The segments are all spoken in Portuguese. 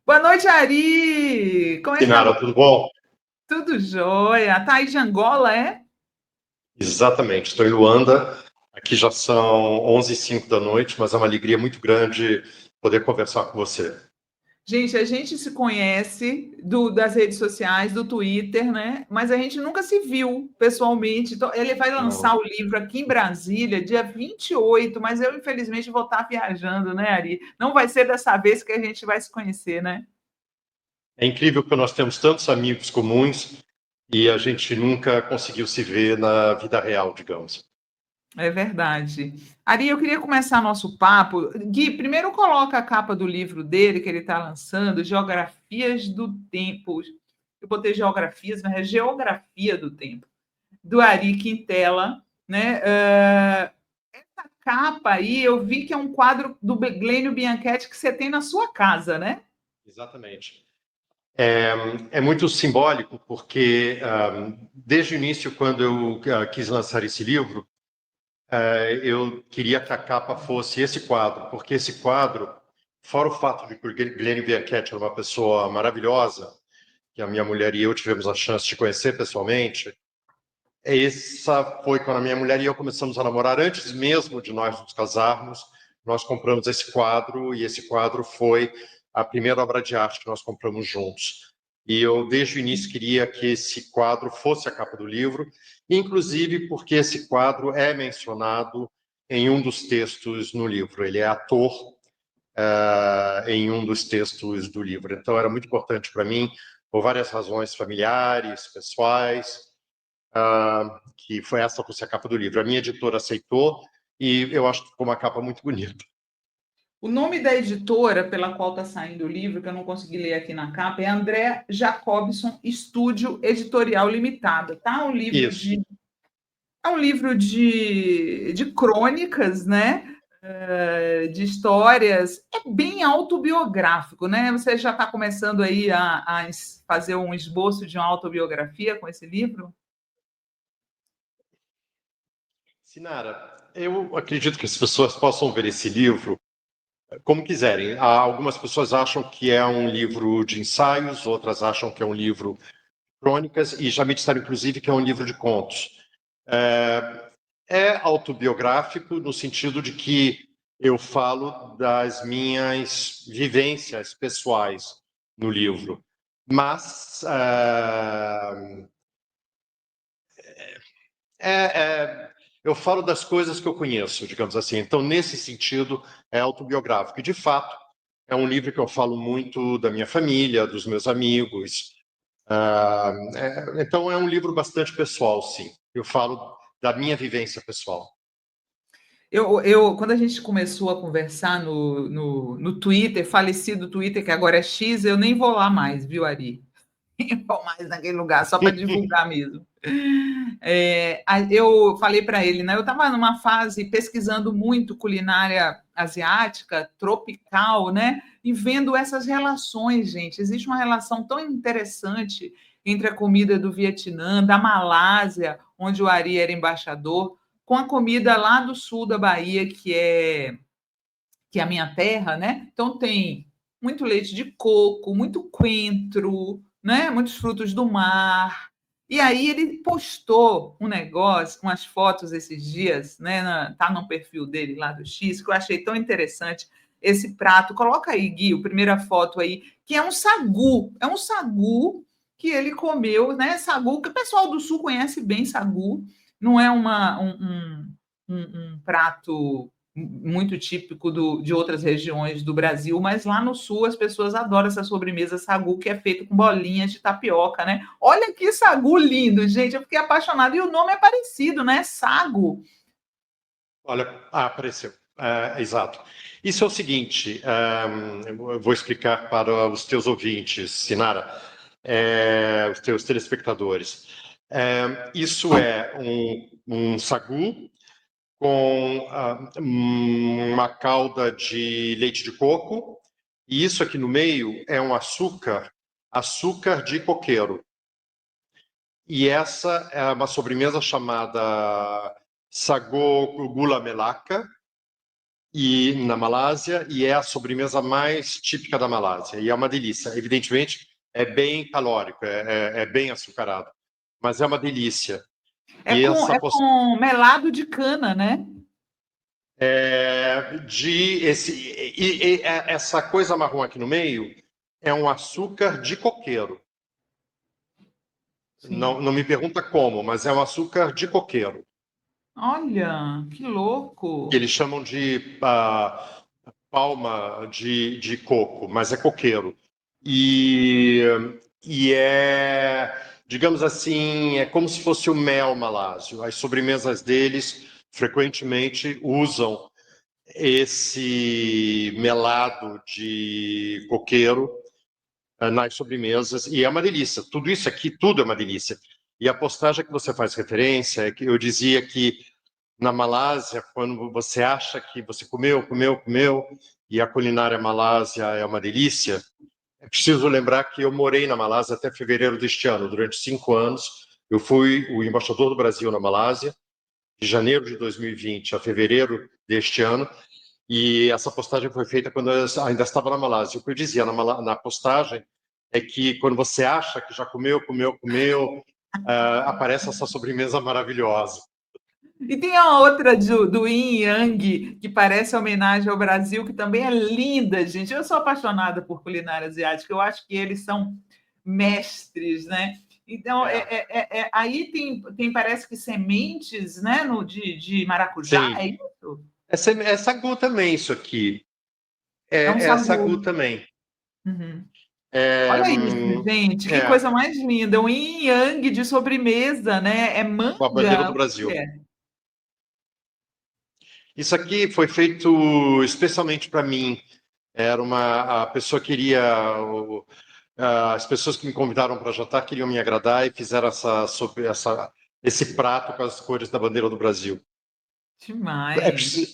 Boa noite, Ari! Como é que tá Sinara, você? tudo bom? Tudo jóia? Tá aí de Angola, é? Exatamente, estou em Luanda. Aqui já são 11h05 da noite, mas é uma alegria muito grande poder conversar com você. Gente, a gente se conhece das redes sociais, do Twitter, né? Mas a gente nunca se viu pessoalmente. Então, ele vai lançar Não. o livro aqui em Brasília, dia 28, mas eu, infelizmente, vou estar viajando, né, Ari? Não vai ser dessa vez que a gente vai se conhecer, né? É incrível que nós temos tantos amigos comuns e a gente nunca conseguiu se ver na vida real, digamos. É verdade. Ari, eu queria começar nosso papo. Gui, primeiro coloca a capa do livro dele, que ele está lançando, Geografias do Tempo. Eu botei geografias, mas é Geografia do Tempo, do Ari Quintela. Né? Essa capa aí, eu vi que é um quadro do Glênio Bianchetti que você tem na sua casa, né? Exatamente. É, é muito simbólico porque, desde o início, quando eu quis lançar esse livro, eu queria que a capa fosse esse quadro, porque esse quadro, fora o fato de que o Glênio Bianchetti era uma pessoa maravilhosa, que a minha mulher e eu tivemos a chance de conhecer pessoalmente, essa foi quando a minha mulher e eu começamos a namorar, antes mesmo de nós nos casarmos, nós compramos esse quadro, e esse quadro foi a primeira obra de arte que nós compramos juntos. E eu, desde o início, queria que esse quadro fosse a capa do livro, inclusive porque esse quadro é mencionado em um dos textos no livro. Ele é ator em um dos textos do livro. Então, era muito importante para mim, por várias razões familiares, pessoais, que foi essa fosse a capa do livro. A minha editora aceitou e eu acho que ficou uma capa muito bonita. O nome da editora pela qual está saindo o livro, que eu não consegui ler aqui na capa, é André Jacobson Estúdio Editorial Limitada. Tá? Isso. É um livro de crônicas, né? De histórias, é bem autobiográfico, né? Você já está começando aí a fazer um esboço de uma autobiografia com esse livro? Sinara, eu acredito que as pessoas possam ver esse livro como quiserem. Algumas pessoas acham que é um livro de ensaios, outras acham que é um livro de crônicas, e já me disseram, inclusive, que é um livro de contos. É autobiográfico no sentido de que eu falo das minhas vivências pessoais no livro, mas eu falo das coisas que eu conheço, digamos assim. Então, nesse sentido, é autobiográfico. E, de fato, é um livro que eu falo muito da minha família, dos meus amigos. Então, é um livro bastante pessoal, sim. Eu falo da minha vivência pessoal. Quando a gente começou a conversar no Twitter, falecido Twitter, que agora é X, eu nem vou lá mais, viu, Ari? Nem vou mais naquele lugar, só para divulgar mesmo. Eu falei para ele, né? Eu estava numa fase pesquisando muito culinária asiática, tropical, né? E vendo essas relações, gente. Existe uma relação tão interessante entre a comida do Vietnã, da Malásia, onde o Ari era embaixador, com a comida lá do sul da Bahia, que é a minha terra, né? Então tem muito leite de coco, muito coentro, né? Muitos frutos do mar. E aí ele postou um negócio, umas fotos esses dias, né? Tá no perfil dele lá do X, que eu achei tão interessante esse prato. Coloca aí, Gui, a primeira foto aí, que é um sagu. É um sagu que ele comeu, né? Sagu, que o pessoal do sul conhece bem sagu. Não é um prato muito típico de outras regiões do Brasil, mas lá no sul as pessoas adoram essa sobremesa sagu que é feita com bolinhas de tapioca, né? Olha que sagu lindo, gente, eu fiquei apaixonada e o nome é parecido, né? Sago. Olha, apareceu. Exato. Isso é o seguinte, eu vou explicar para os teus ouvintes, Sinara, os teus telespectadores. Isso é um sagu com uma calda de leite de coco, e isso aqui no meio é um açúcar, açúcar de coqueiro. E essa é uma sobremesa chamada sago gula melaka, e na Malásia, e é a sobremesa mais típica da Malásia, e é uma delícia. Evidentemente, é bem calórico, é bem açucarado, mas é uma delícia. É E com, essa é com melado de cana, né? essa coisa marrom aqui no meio é um açúcar de coqueiro. Não, Sim. não me pergunta como, mas é um açúcar de coqueiro, Olha, que que louco. eles chamam de palma de coco, mas é coqueiro. E, e digamos assim, é como se fosse o mel malásio. As sobremesas deles frequentemente usam esse melado de coqueiro nas sobremesas, e é uma delícia. Tudo isso aqui, tudo é uma delícia. E a postagem que você faz referência é que eu dizia que na Malásia, quando você acha que você comeu, e a culinária malásia é uma delícia, é preciso lembrar que eu morei na Malásia até fevereiro deste ano, durante 5 anos. Eu fui o embaixador do Brasil na Malásia, de janeiro de 2020 a fevereiro deste ano, e essa postagem foi feita quando eu ainda estava na Malásia. O que eu dizia na postagem é que quando você acha que já comeu, aparece essa sobremesa maravilhosa. E tem a outra do Yin Yang, que parece homenagem ao Brasil, que também é linda, gente. Eu sou apaixonada por culinária asiática, eu acho que eles são mestres, né? Então, É, aí tem, parece que sementes, né, de maracujá, sim. é isso? É sagu também, isso aqui. É um É sagu sagu. também. Uhum. É, Olha isso, gente, que é coisa mais linda. Um yin yang de sobremesa, né? É com a bandeira do manga? O que Brasil. é? Isso aqui foi feito especialmente para mim. A pessoa queria, as pessoas que me convidaram para jantar queriam me agradar e fizeram esse prato com as cores da bandeira do Brasil. Demais.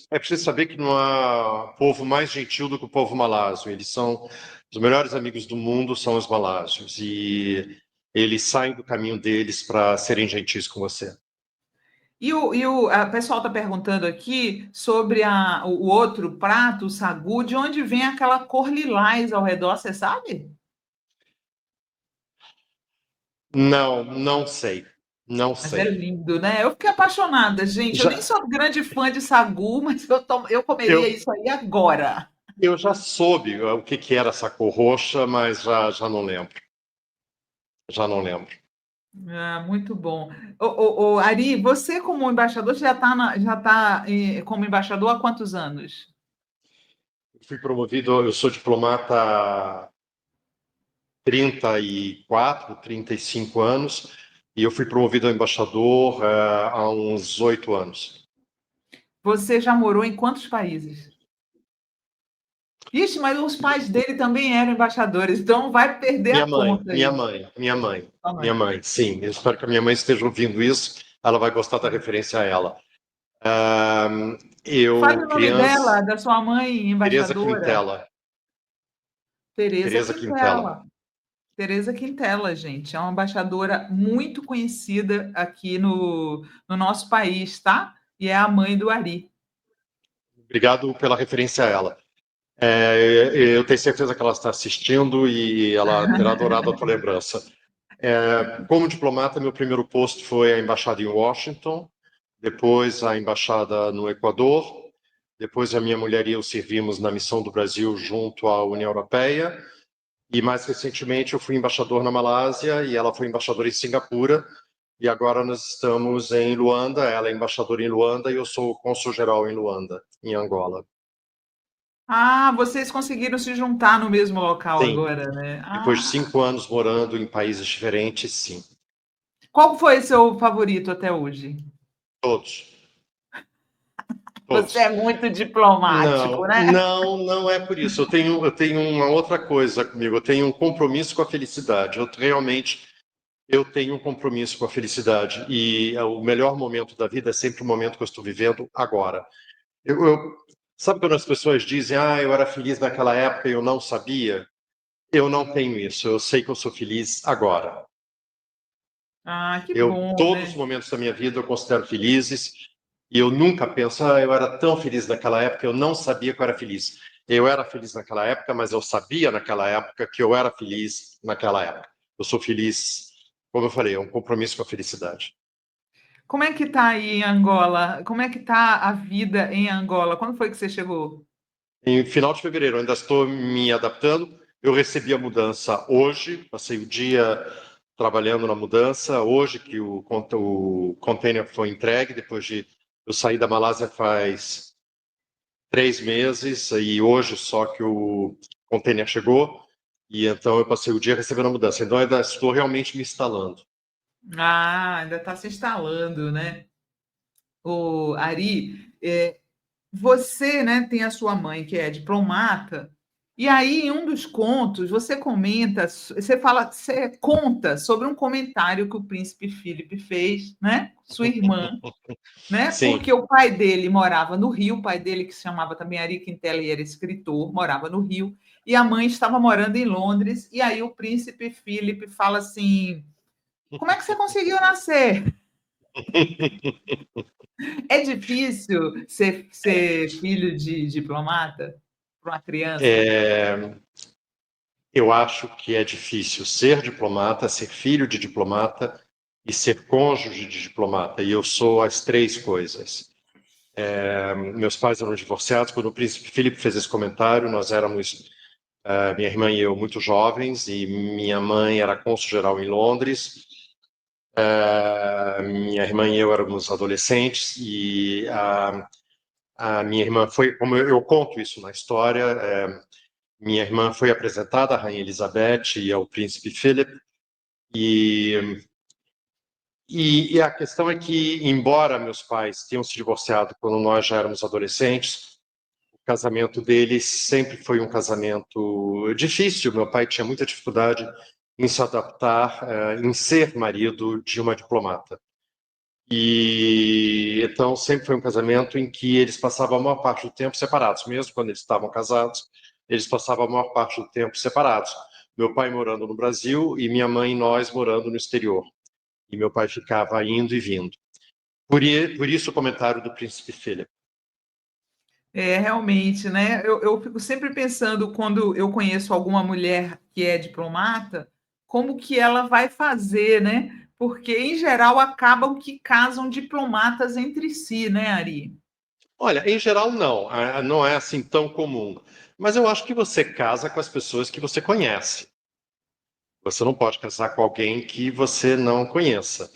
É preciso saber que não há povo mais gentil do que o povo malásio. Eles são os melhores amigos do mundo, são os malásios, e eles saem do caminho deles para serem gentis com você. A pessoal está perguntando aqui sobre o outro prato, o sagu, de onde vem aquela cor lilás ao redor, você sabe? Não, não sei, não Mas é sei. lindo, né? Eu fiquei apaixonada, gente. Eu nem Já, sou grande fã de sagu, mas eu comeria eu, isso aí agora. eu já soube o que era essa cor roxa, mas já não lembro. Já não lembro. Ah, muito bom. Ari, você como embaixador, você já tá como embaixador há quantos anos? Fui promovido, eu sou diplomata há 34, 35 anos, e eu fui promovido a embaixador há uns 8 anos. Você já morou em quantos países? Ixi, mas os pais dele também eram embaixadores, então vai perder a Minha mãe, conta minha aí. mãe, minha mãe, Sua minha mãe. mãe, sim. Eu espero que a minha mãe esteja ouvindo isso, ela vai gostar da referência a ela. Ah, Fale eu, o nome dela, criança, da sua mãe, Teresa embaixadora. Quintela. Tereza Teresa Quintela. Quintela. Tereza Quintela, gente, é uma embaixadora muito conhecida aqui no nosso país, tá? E é a mãe do Ari. Obrigado pela referência a ela. Eu tenho certeza que ela está assistindo e ela terá adorado a tua lembrança. Como diplomata, meu primeiro posto foi a embaixada em Washington, depois a embaixada no Equador, depois a minha mulher e eu servimos na missão do Brasil junto à União Europeia, e mais recentemente eu fui embaixador na Malásia e ela foi embaixadora em Singapura, e agora nós estamos em Luanda, ela é embaixadora em Luanda e eu sou cônsul-geral em Luanda, em Angola. Ah, vocês conseguiram se juntar no mesmo local Sim, agora, né? depois de Ah, 5 anos morando em países diferentes, sim. qual foi seu favorito até hoje? Todos, Você é todos. muito diplomático, Não, né? não, não é por isso. Eu tenho uma outra coisa comigo. Eu tenho um compromisso com a felicidade. Eu tenho um compromisso com a felicidade e o melhor momento da vida é sempre o momento que eu estou vivendo agora. Sabe quando as pessoas dizem, eu era feliz naquela época e eu não sabia? Eu não tenho isso. Eu sei que eu sou feliz agora. Ah, que bom, Todos os né? momentos da minha vida eu considero felizes. E eu nunca penso, eu era tão feliz naquela época, eu não sabia que eu era feliz. Eu era feliz naquela época, mas eu sabia naquela época que eu era feliz naquela época. Eu sou feliz, como eu falei, é um compromisso com a felicidade. Como é que tá aí em Angola? Como é que tá a vida em Angola? Quando foi que você chegou? Em final de fevereiro, eu ainda estou me adaptando. Eu recebi a mudança hoje, passei o dia trabalhando na mudança. Hoje que o container foi entregue, depois de eu sair da Malásia faz 3 meses, e hoje só que o container chegou, e então eu passei o dia recebendo a mudança. Então ainda estou realmente me instalando. Ah, ainda está se instalando, né? O Ari, você, né, tem a sua mãe que é diplomata, e aí em um dos contos você comenta, você fala, você conta sobre um comentário que o príncipe Felipe fez, né? Sua irmã, né? Sim. Porque o pai dele morava no Rio, o pai dele que se chamava também Ari Quintela e era escritor, morava no Rio, e a mãe estava morando em Londres, e aí o príncipe Felipe fala assim: como é que você conseguiu nascer? É difícil ser filho de diplomata para uma criança? É, eu acho que é difícil ser diplomata, ser filho de diplomata e ser cônjuge de diplomata. E eu sou as três coisas. Meus pais eram divorciados. Quando o príncipe Felipe fez esse comentário, nós éramos, minha irmã e eu, muito jovens, e minha mãe era cônsul-geral em Londres. Minha irmã e eu éramos adolescentes, e a minha irmã foi, como eu conto isso na história, minha irmã foi apresentada à Rainha Elizabeth e ao príncipe Philip, e, e a questão é que, embora meus pais tenham se divorciado quando nós já éramos adolescentes, o casamento deles sempre foi um casamento difícil. Meu pai tinha muita dificuldade em se adaptar, em ser marido de uma diplomata. E então sempre foi um casamento em que eles passavam a maior parte do tempo separados, mesmo quando eles estavam casados, eles passavam a maior parte do tempo separados. Meu pai morando no Brasil e minha mãe e nós morando no exterior. E meu pai ficava indo e vindo. Por isso o comentário do príncipe Philip. É, realmente, né? Eu fico sempre pensando, quando eu conheço alguma mulher que é diplomata, como que ela vai fazer, né? Porque, em geral, acabam que casam diplomatas entre si, né, Ari? Olha, em geral não, não é assim tão comum. Mas eu acho que você casa com as pessoas que você conhece. Você não pode casar com alguém que você não conheça.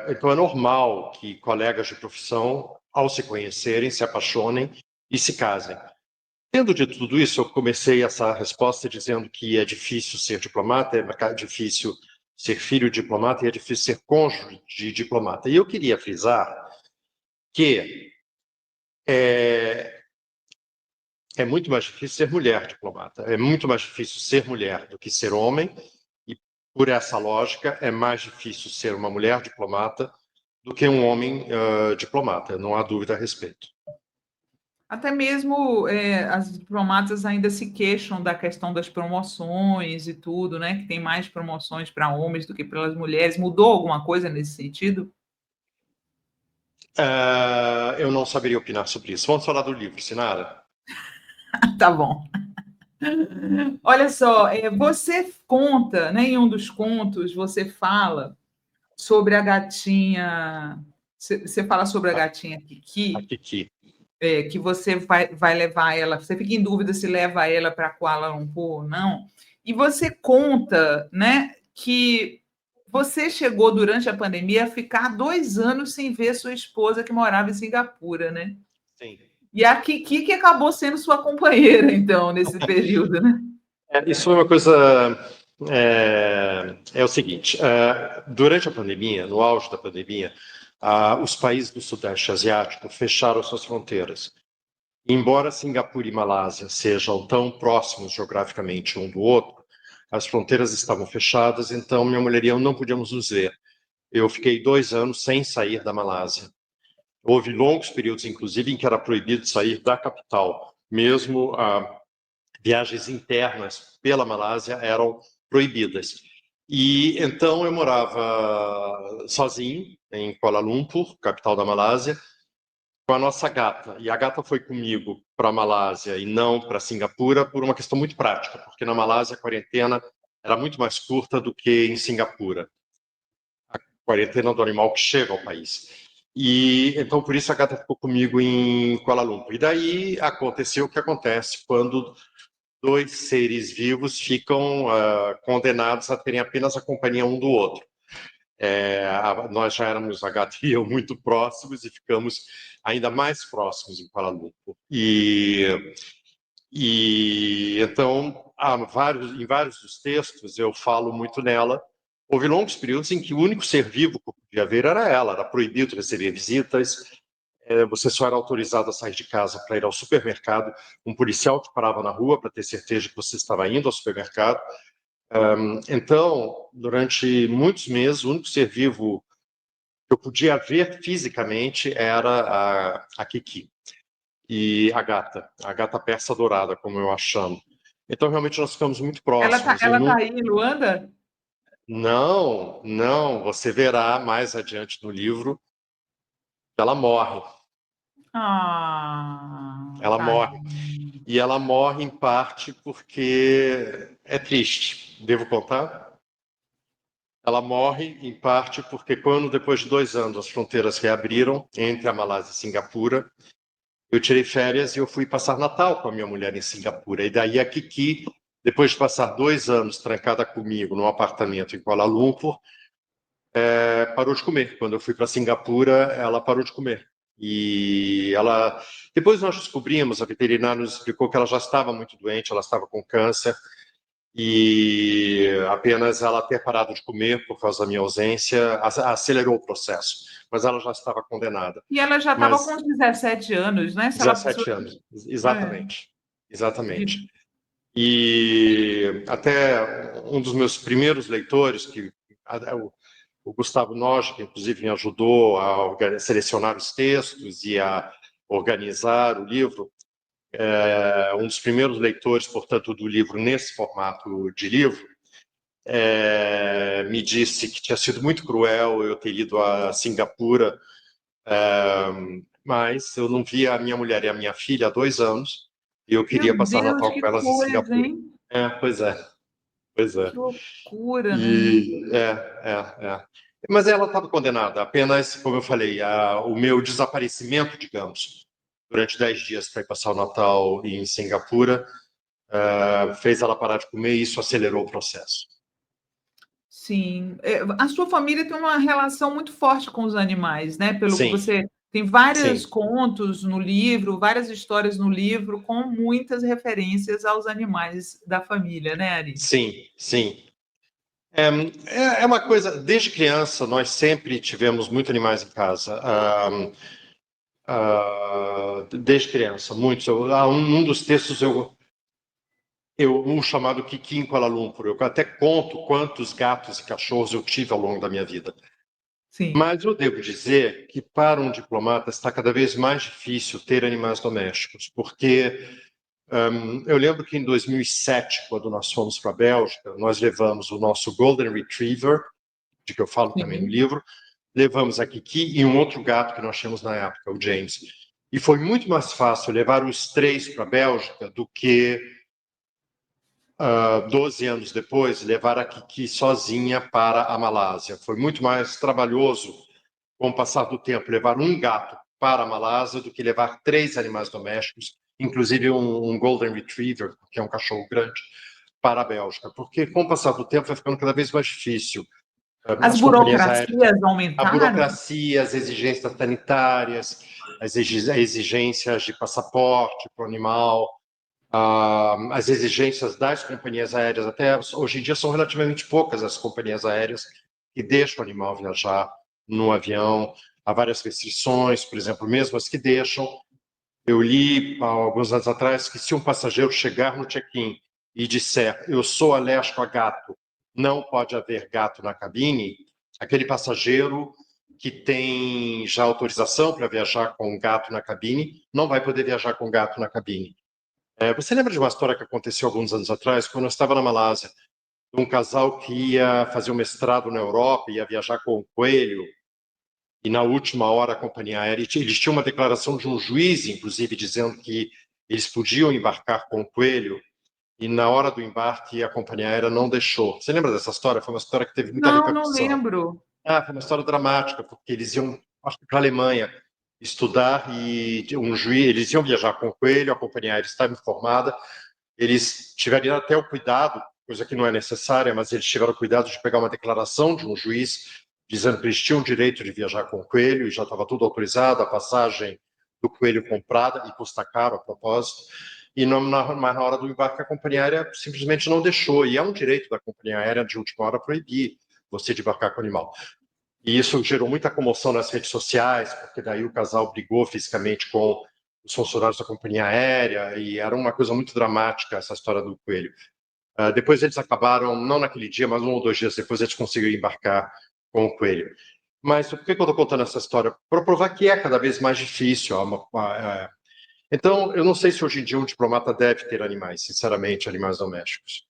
Então é normal que colegas de profissão, ao se conhecerem, se apaixonem e se casem. Tendo dito tudo isso, eu comecei essa resposta dizendo que é difícil ser diplomata, é difícil ser filho de diplomata e é difícil ser cônjuge de diplomata. E eu queria frisar que é, é muito mais difícil ser mulher diplomata. É muito mais difícil ser mulher do que ser homem, e por essa lógica é mais difícil ser uma mulher diplomata do que um homem diplomata, não há dúvida a respeito. Até mesmo as diplomatas ainda se queixam da questão das promoções e tudo, né? Que tem mais promoções para homens do que para as mulheres. Mudou alguma coisa nesse sentido? Eu não saberia opinar sobre isso. Vamos falar do livro, Sinara? Tá bom. Olha só, você conta, né, em um dos contos, você fala sobre a gatinha. Você fala sobre a A, gatinha a Kiki, Kiki. que você vai levar ela, você fica em dúvida se leva ela para Kuala Lumpur ou não. E você conta, né, que você chegou durante a pandemia a ficar 2 anos sem ver sua esposa que morava em Singapura, né? Sim. E a Kiki que acabou sendo sua companheira, então, nesse período, né? Isso foi uma coisa. É o seguinte: durante a pandemia, no auge da pandemia, os países do Sudeste Asiático fecharam suas fronteiras. Embora Singapura e Malásia sejam tão próximos geograficamente um do outro, as fronteiras estavam fechadas, então minha mulher e eu não podíamos nos ver. Eu fiquei 2 anos sem sair da Malásia. Houve longos períodos, inclusive, em que era proibido sair da capital. Mesmo viagens internas pela Malásia eram proibidas. E então eu morava sozinho em Kuala Lumpur, capital da Malásia, com a nossa gata. E a gata foi comigo para a Malásia e não para Singapura por uma questão muito prática, porque na Malásia a quarentena era muito mais curta do que em Singapura. A quarentena do animal que chega ao país. E então por isso a gata ficou comigo em Kuala Lumpur. E daí aconteceu o que acontece quando dois seres vivos ficam condenados a terem apenas a companhia um do outro. Nós já éramos, a gata e eu, muito próximos e ficamos ainda mais próximos em Kuala Lumpur. E então, em vários dos textos, eu falo muito nela. Houve longos períodos em que o único ser vivo que eu podia ver era ela, era proibido receber visitas, você só era autorizado a sair de casa para ir ao supermercado, um policial te parava na rua para ter certeza que você estava indo ao supermercado. Então, durante muitos meses, o único ser vivo que eu podia ver fisicamente era a Kiki e a gata persa dourada, como eu a chamo. Então, realmente, nós ficamos muito próximos. Ela tá aí em Luanda? Não, não, você verá mais adiante no livro, ela morre. Ela Tá. morre. E ela morre em parte porque é triste. Devo contar? Ela morre em parte porque quando, depois de 2 anos, as fronteiras reabriram entre a Malásia e Singapura, eu tirei férias e eu fui passar Natal com a minha mulher em Singapura. E daí a Kiki, depois de passar 2 anos trancada comigo num apartamento em Kuala Lumpur, parou de comer. Quando eu fui para Singapura, ela parou de comer. E ela, depois nós descobrimos, a veterinária nos explicou que ela já estava muito doente, ela estava com câncer e apenas ela ter parado de comer por causa da minha ausência acelerou o processo, mas ela já estava condenada. E ela já estava com Mas uns 17 anos, né? Se ela 17 anos, é, exatamente, exatamente. de- E até um dos meus primeiros leitores, o Gustavo Noja, que inclusive me ajudou a selecionar os textos e a organizar o livro, um dos primeiros leitores, portanto, do livro nesse formato de livro, me disse que tinha sido muito cruel eu ter ido a Singapura, mas eu não via a minha mulher e a minha filha há 2 anos e eu Meu queria passar Deus, Natal que com elas em coisa, Singapura. hein? Pois é, pois é. Que loucura, né? E Mas ela estava condenada. Apenas, como eu falei, o meu desaparecimento, digamos, durante 10 dias para ir passar o Natal em Singapura, fez ela parar de comer e isso acelerou o processo. Sim. A sua família tem uma relação muito forte com os animais, né? Pelo que Sim, você tem vários sim, contos no livro, várias histórias no livro, com muitas referências aos animais da família, né, Ari? sim, sim. É uma coisa, desde criança nós sempre tivemos muitos animais em casa. Desde criança, muitos. Um dos textos um chamado Kiki em Kuala Lumpur. Eu até conto quantos gatos e cachorros eu tive ao longo da minha vida. Sim. Mas eu devo dizer que para um diplomata está cada vez mais difícil ter animais domésticos, porque eu lembro que em 2007, quando nós fomos para a Bélgica, nós levamos o nosso Golden Retriever, de que eu falo também no Sim. livro, levamos a Kiki e um outro gato que nós tínhamos na época, o James. E foi muito mais fácil levar os três para a Bélgica do que 12 anos depois, levar a Kiki sozinha para a Malásia. Foi muito mais trabalhoso, com o passar do tempo, levar um gato para a Malásia do que levar 3 animais domésticos, inclusive um Golden Retriever, que é um cachorro grande, para a Bélgica. Porque, com o passar do tempo, vai ficando cada vez mais difícil. As As companhias aéreas, burocracias a aumentaram? burocracia, as exigências sanitárias, as exigências de passaporte para o animal, as exigências das companhias aéreas, até hoje em dia são relativamente poucas as companhias aéreas que deixam o animal viajar no avião. Há várias restrições, por exemplo, mesmo as que deixam. Eu li há alguns anos atrás que se um passageiro chegar no check-in e disser eu sou alérgico a gato, não pode haver gato na cabine, aquele passageiro que tem já autorização para viajar com um gato na cabine não vai poder viajar com gato na cabine. Você lembra de uma história que aconteceu alguns anos atrás, quando eu estava na Malásia, de um casal que ia fazer um mestrado na Europa, ia viajar com um coelho, e na última hora a companhia aérea, eles tinham uma declaração de um juiz, inclusive, dizendo que eles podiam embarcar com o Coelho, e na hora do embarque a companhia aérea não deixou. Você lembra dessa história? Foi uma história que teve muita Não, não repercussão. lembro. Foi uma história dramática, porque eles iam, acho que para a Alemanha, estudar e um juiz, eles iam viajar com o Coelho, a companhia aérea estava informada, eles tiveram até o cuidado, coisa que não é necessária, mas eles tiveram o cuidado de pegar uma declaração de um juiz dizendo que eles tinham o direito de viajar com o Coelho e já estava tudo autorizado, a passagem do Coelho comprada e custa caro a propósito. E mas na hora do embarque a companhia aérea simplesmente não deixou. E é um direito da companhia aérea de última hora proibir você de embarcar com o animal. E isso gerou muita comoção nas redes sociais, porque daí o casal brigou fisicamente com os funcionários da companhia aérea, e era uma coisa muito dramática essa história do coelho. Depois eles acabaram, não naquele dia, mas 1 ou 2 dias depois, eles conseguiram embarcar com o coelho. Mas por que eu estou contando essa história? Para provar que é cada vez mais difícil. Então, eu não sei se hoje em dia um diplomata deve ter animais, sinceramente, animais domésticos.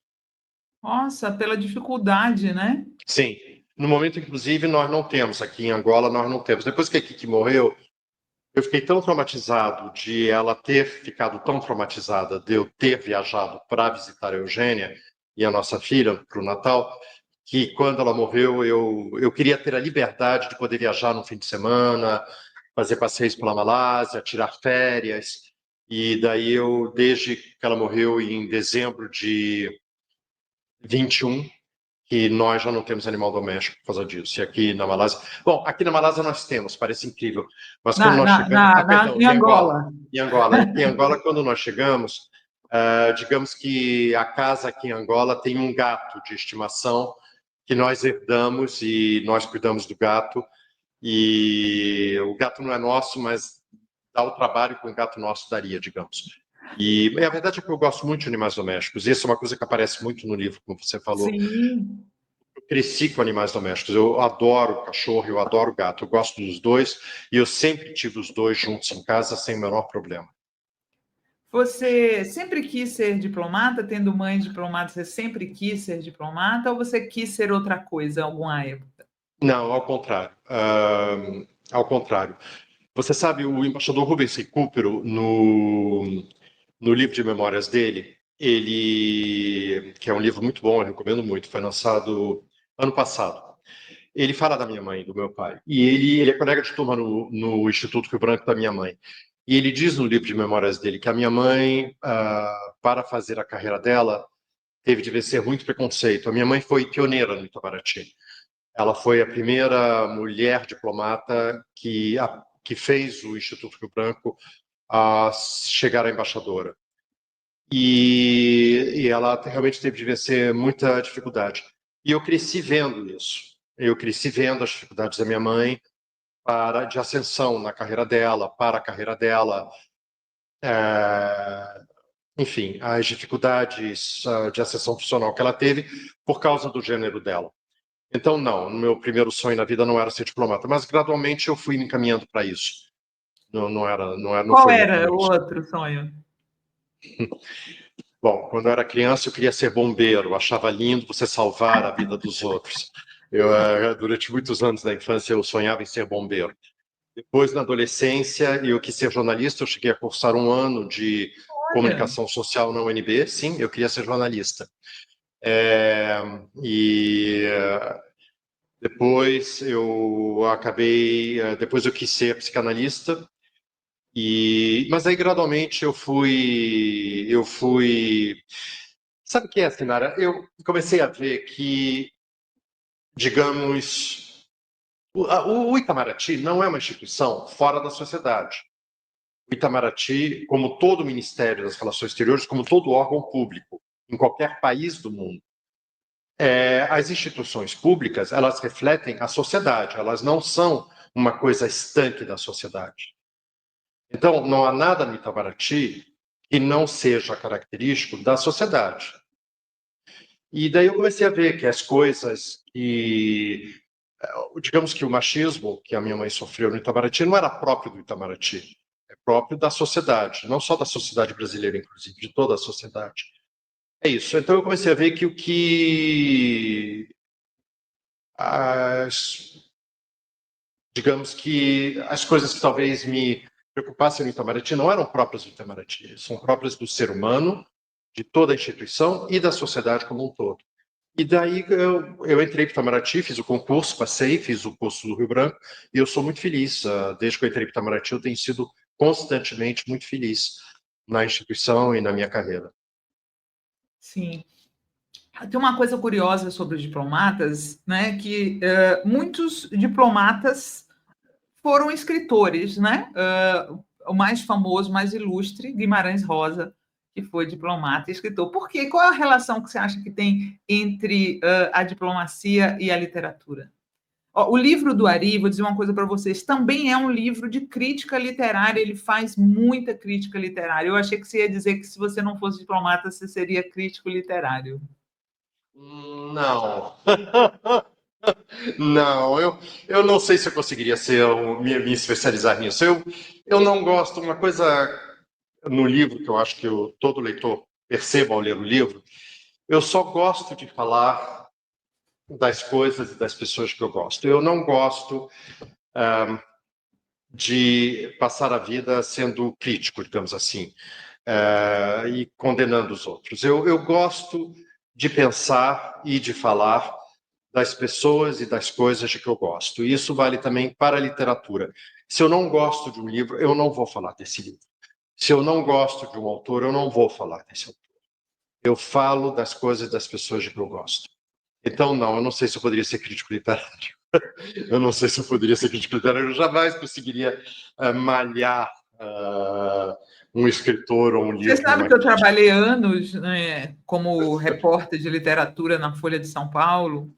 Nossa, pela dificuldade, né? Sim. No momento, inclusive, nós não temos. Aqui em Angola, nós não temos. Depois que a Kiki morreu, eu fiquei tão traumatizado de ela ter ficado tão traumatizada de eu ter viajado para visitar a Eugênia e a nossa filha para o Natal, que quando ela morreu eu queria ter a liberdade de poder viajar no fim de semana, fazer passeios pela Malásia, tirar férias. E daí eu, desde que ela morreu em dezembro de 21, que nós já não temos animal doméstico por causa disso. E aqui na Malásia... Bom, aqui na Malásia nós temos, parece incrível. Mas quando nós chegamos... perdão, Em em Angola. Angola. Em Angola. Em Angola, quando nós chegamos, digamos que a casa aqui em Angola tem um gato de estimação que nós herdamos e nós cuidamos do gato. E o gato não é nosso, mas dá o trabalho que um gato nosso daria, digamos. E a verdade é que eu gosto muito de animais domésticos. E isso é uma coisa que aparece muito no livro, como você falou. Sim. Eu cresci com animais domésticos. Eu adoro cachorro, eu adoro gato. Eu gosto dos dois e eu sempre tive os dois juntos em casa sem o menor problema. Você sempre quis ser diplomata? Tendo mãe diplomata, você sempre quis ser diplomata ou você quis ser outra coisa em alguma época? Não, ao contrário. Ao contrário. Você sabe, o embaixador Rubens Recupero, no livro de memórias dele, ele, que é um livro muito bom, eu recomendo muito, foi lançado ano passado. Ele fala da minha mãe, do meu pai. E ele é colega de turma no Instituto Rio Branco da minha mãe. E ele diz no livro de memórias dele que a minha mãe, para fazer a carreira dela, teve de vencer muito preconceito. A minha mãe foi pioneira no Itamaraty. Ela foi a primeira mulher diplomata que fez o Instituto Rio Branco a chegar à embaixadora. E ela realmente teve de vencer muita dificuldade. E eu cresci vendo isso. Eu cresci vendo as dificuldades da minha mãe de ascensão na carreira dela, para a carreira dela. Enfim, as dificuldades de ascensão profissional que ela teve por causa do gênero dela. Então, não, no meu primeiro sonho na vida não era ser diplomata, mas gradualmente eu fui me encaminhando para isso. Não Qual foi o meu era o primeiro sonho. outro sonho? Bom, quando eu era criança eu queria ser bombeiro, eu achava lindo você salvar a vida dos outros. Durante muitos anos da infância eu sonhava em ser bombeiro. Depois, na adolescência, eu quis ser jornalista, eu cheguei a cursar 1 ano de Olha, comunicação social na UNB, sim, eu queria ser jornalista. É, e depois depois eu quis ser psicanalista, mas aí gradualmente sabe o que é, Sinara? Eu comecei a ver que, digamos, o Itamaraty não é uma instituição fora da sociedade. O Itamaraty, como todo Ministério das Relações Exteriores, como todo órgão público, em qualquer país do mundo, as instituições públicas, elas refletem a sociedade, elas não são uma coisa estanque da sociedade. Então, não há nada no Itamaraty que não seja característico da sociedade. E daí eu comecei a ver que as coisas digamos que o machismo que a minha mãe sofreu no Itamaraty não era próprio do Itamaraty, é próprio da sociedade, não só da sociedade brasileira, inclusive, de toda a sociedade. É isso. Então eu comecei a ver que as digamos que as coisas que talvez me preocupassem no Itamaraty não eram próprias do Itamaraty, são próprias do ser humano, de toda a instituição e da sociedade como um todo. E daí eu entrei para o Itamaraty, fiz o concurso, passei, fiz o curso do Rio Branco, e eu sou muito feliz. Desde que eu entrei para o Itamaraty, eu tenho sido constantemente muito feliz na instituição e na minha carreira. Sim. Tem uma coisa curiosa sobre os diplomatas, né? Que muitos diplomatas foram escritores, né? O mais famoso, mais ilustre, Guimarães Rosa, que foi diplomata e escritor. Por quê? Qual é a relação que você acha que tem entre a diplomacia e a literatura? Ó, o livro do Ari, vou dizer uma coisa para vocês, também é um livro de crítica literária, ele faz muita crítica literária. Eu achei que você ia dizer que se você não fosse diplomata, você seria crítico literário. Não. Não, eu não sei se eu conseguiria me especializar nisso. Eu não gosto, uma coisa no livro que eu acho que todo leitor perceba ao ler o livro, eu só gosto de falar das coisas e das pessoas que eu gosto. Eu não gosto de passar a vida sendo crítico, digamos assim, e condenando os outros. Eu gosto de pensar e de falar das pessoas e das coisas de que eu gosto. E isso vale também para a literatura. Se eu não gosto de um livro, eu não vou falar desse livro. Se eu não gosto de um autor, eu não vou falar desse autor. Eu falo das coisas e das pessoas de que eu gosto. Então, não, eu não sei se eu poderia ser crítico literário. Eu não sei se eu poderia ser crítico literário. Eu jamais conseguiria malhar um escritor ou um Você livro sabe numa que eu crítica. trabalhei anos, né, como repórter de literatura na Folha de São Paulo,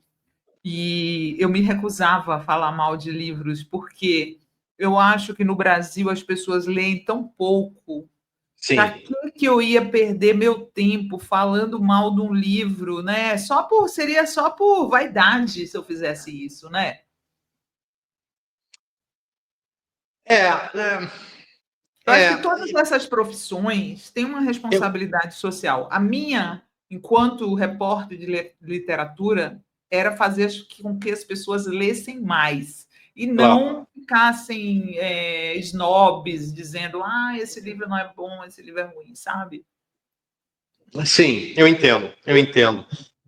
e eu me recusava a falar mal de livros, porque eu acho que no Brasil as pessoas leem tão pouco. Para Sim, que eu ia perder meu tempo falando mal de um livro, né? Seria só por vaidade se eu fizesse isso, né? é, Eu acho que é, todas essas profissões têm uma eu, responsabilidade social. A minha, enquanto repórter de literatura, era fazer com que as pessoas lessem mais e claro. não ficassem snobs dizendo, esse livro não é bom, esse livro é ruim, sabe? Sim, eu entendo, eu entendo.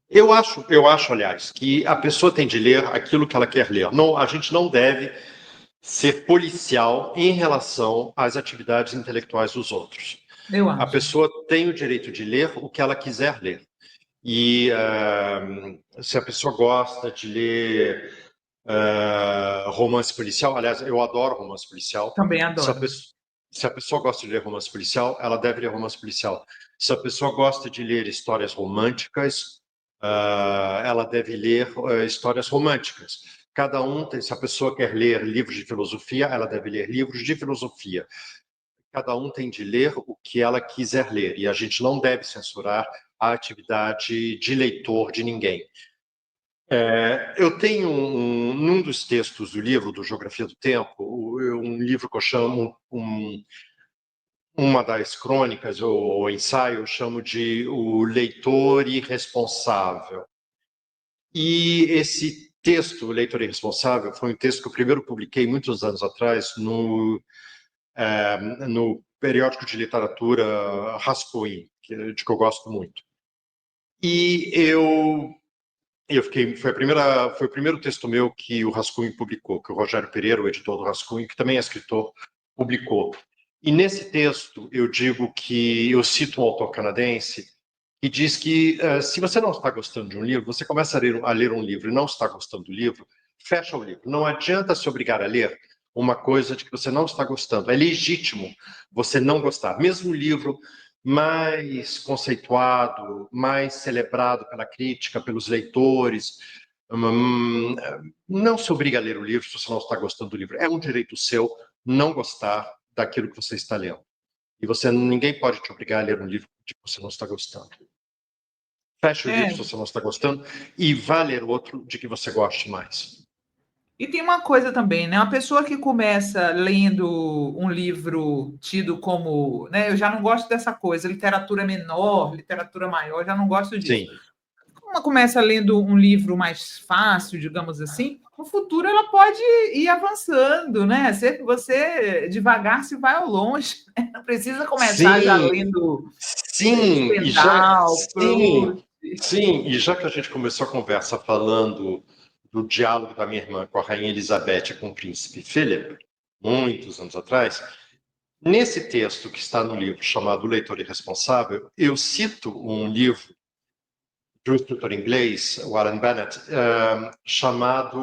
Eu acho, aliás, que a pessoa tem de ler aquilo que ela quer ler. Não, a gente não deve ser policial em relação às atividades intelectuais dos outros. Eu A acho. pessoa tem o direito de ler o que ela quiser ler. E se a pessoa gosta de ler romance policial, aliás, eu adoro romance policial. Também Se a adoro. pessoa, se a pessoa gosta de ler romance policial, ela deve ler romance policial. Se a pessoa gosta de ler histórias românticas, ela deve ler histórias românticas. Cada um tem, se a pessoa quer ler livros de filosofia, ela deve ler livros de filosofia. Cada um tem de ler o que ela quiser ler, e a gente não deve censurar a atividade de leitor de ninguém. Eu tenho num dos textos do livro, do Geografia do Tempo, um livro que eu chamo, uma das crônicas ou ensaio, eu chamo de O Leitor Irresponsável. E esse texto, O Leitor Irresponsável, foi um texto que eu primeiro publiquei muitos anos atrás no periódico de literatura Rascunho, de que eu gosto muito. E foi o primeiro texto meu que o Rascunho publicou, que o Rogério Pereira, o editor do Rascunho, que também é escritor, publicou. E nesse texto eu digo que eu cito um autor canadense que diz que se você não está gostando de um livro, você começa a ler um livro e não está gostando do livro, fecha o livro. Não adianta se obrigar a ler uma coisa de que você não está gostando. É legítimo você não gostar. Mesmo o livro mais conceituado, mais celebrado pela crítica, pelos leitores, não se obriga a ler o livro se você não está gostando do livro. É um direito seu não gostar daquilo que você está lendo. E ninguém pode te obrigar a ler um livro de que você não está gostando. Feche o livro se É. você não está gostando e vá ler outro de que você goste mais. E tem uma coisa também, né? Uma pessoa que começa lendo um livro tido como, né? Eu já não gosto dessa coisa, literatura menor, literatura maior, já não gosto disso. Sim, uma começa lendo um livro mais fácil, digamos assim, no futuro ela pode ir avançando, né? Você devagar se vai ao longe, né? Não precisa começar já Sim, lendo sim, Stendhal, Proust. e já que a gente começou a conversa falando do diálogo da minha irmã com a rainha Elizabeth e com o príncipe Philip, muitos anos atrás, nesse texto que está no livro chamado O Leitor Irresponsável, eu cito um livro de um escritor inglês, Warren Bennett, chamado